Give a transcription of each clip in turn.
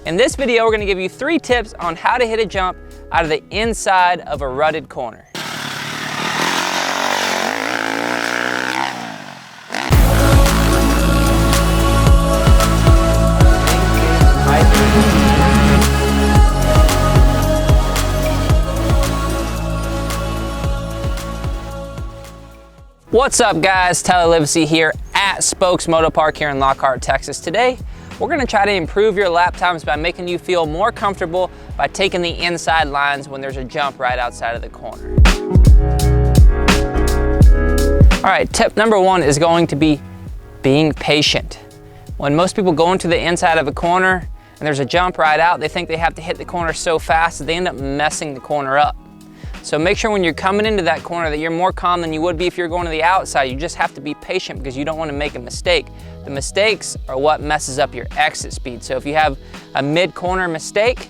In this video, we're gonna give you 3 tips on how to hit a jump out of the inside of a rutted corner. What's up guys, Tyler Livesey here at Spokes Moto Park here in Lockhart, Texas. Today, we're gonna try to improve your lap times by making you feel more comfortable by taking the inside lines when there's a jump right outside of the corner. All right, tip number 1 is going to be being patient. When most people go into the inside of a corner and there's a jump right out, they think they have to hit the corner so fast that they end up messing the corner up. So make sure when you're coming into that corner that you're more calm than you would be if you're going to the outside. You just have to be patient because you don't want to make a mistake. The mistakes are what messes up your exit speed. So if you have a mid-corner mistake,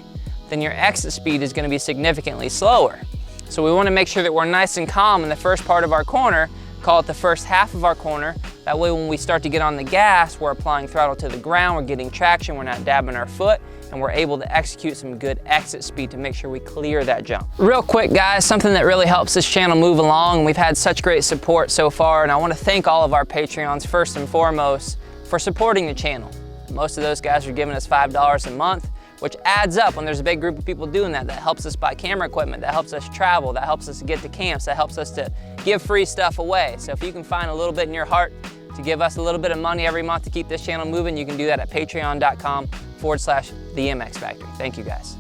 then your exit speed is going to be significantly slower. So we want to make sure that we're nice and calm in the first part of our corner, call it the first half of our corner. That way when we start to get on the gas, we're applying throttle to the ground, we're getting traction, we're not dabbing our foot, and we're able to execute some good exit speed to make sure we clear that jump. Real quick guys, something that really helps this channel move along, and we've had such great support so far, and I want to thank all of our Patreons first and foremost for supporting the channel. Most of those guys are giving us $5 a month, which adds up when there's a big group of people doing that. That helps us buy camera equipment, that helps us travel, that helps us to get to camps, that helps us to give free stuff away. So if you can find a little bit in your heart to give us a little bit of money every month to keep this channel moving, you can do that at patreon.com/TheMXFactory. Thank you guys.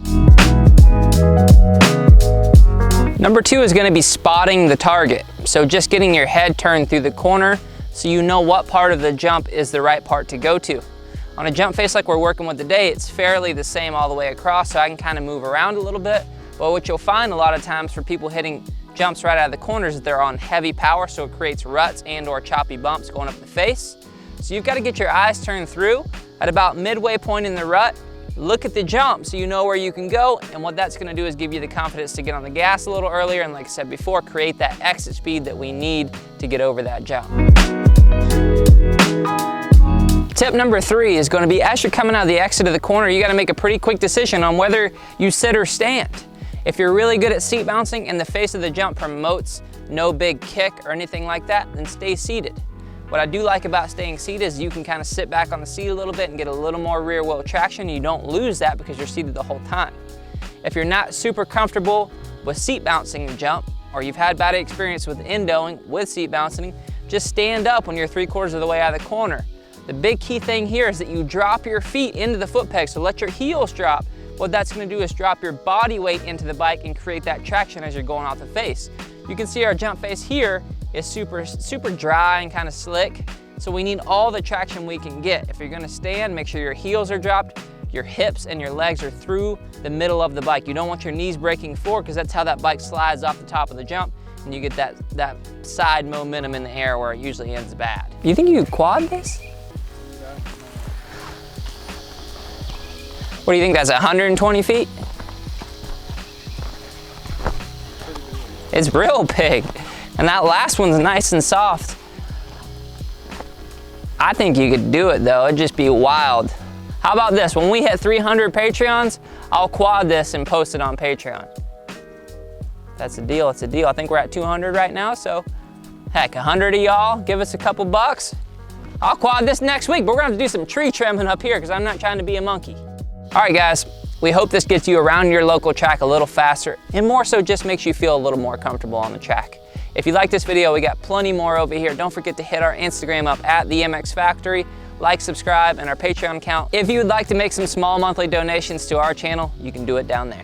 Number 2 is gonna be spotting the target. So just getting your head turned through the corner so you know what part of the jump is the right part to go to. On a jump face like we're working with today, it's fairly the same all the way across, so I can kind of move around a little bit. But what you'll find a lot of times for people hitting jumps right out of the corners is they're on heavy power, so it creates ruts and or choppy bumps going up the face. So you've got to get your eyes turned through at about midway point in the rut. Look at the jump so you know where you can go, and what that's gonna do is give you the confidence to get on the gas a little earlier, and like I said before, create that exit speed that we need to get over that jump. Tip number 3 is gonna be, as you're coming out of the exit of the corner, you gotta make a pretty quick decision on whether you sit or stand. If you're really good at seat bouncing and the face of the jump promotes no big kick or anything like that, then stay seated. What I do like about staying seated is you can kind of sit back on the seat a little bit and get a little more rear wheel traction. You don't lose that because you're seated the whole time. If you're not super comfortable with seat bouncing the jump, or you've had bad experience with endoing with seat bouncing, just stand up when you're 3/4 of the way out of the corner. The big key thing here is that you drop your feet into the foot peg, so let your heels drop. What that's gonna do is drop your body weight into the bike and create that traction as you're going off the face. You can see our jump face here is super dry and kind of slick, so we need all the traction we can get. If you're gonna stand, make sure your heels are dropped, your hips and your legs are through the middle of the bike. You don't want your knees breaking forward because that's how that bike slides off the top of the jump, and you get that side momentum in the air where it usually ends bad. You think you could quad this? What do you think, that's 120 feet? It's real big. And that last one's nice and soft. I think you could do it though, it'd just be wild. How about this, when we hit 300 Patreons, I'll quad this and post it on Patreon. That's a deal, it's a deal. I think we're at 200 right now, so heck, 100 of y'all, give us a couple bucks. I'll quad this next week, but we're gonna have to do some tree trimming up here because I'm not trying to be a monkey. All right guys, we hope this gets you around your local track a little faster, and more so just makes you feel a little more comfortable on the track. If you like this video, we got plenty more over here. Don't forget to hit our Instagram up at the MX Factory, like, subscribe, and our Patreon account. If you would like to make some small monthly donations to our channel, you can do it down there.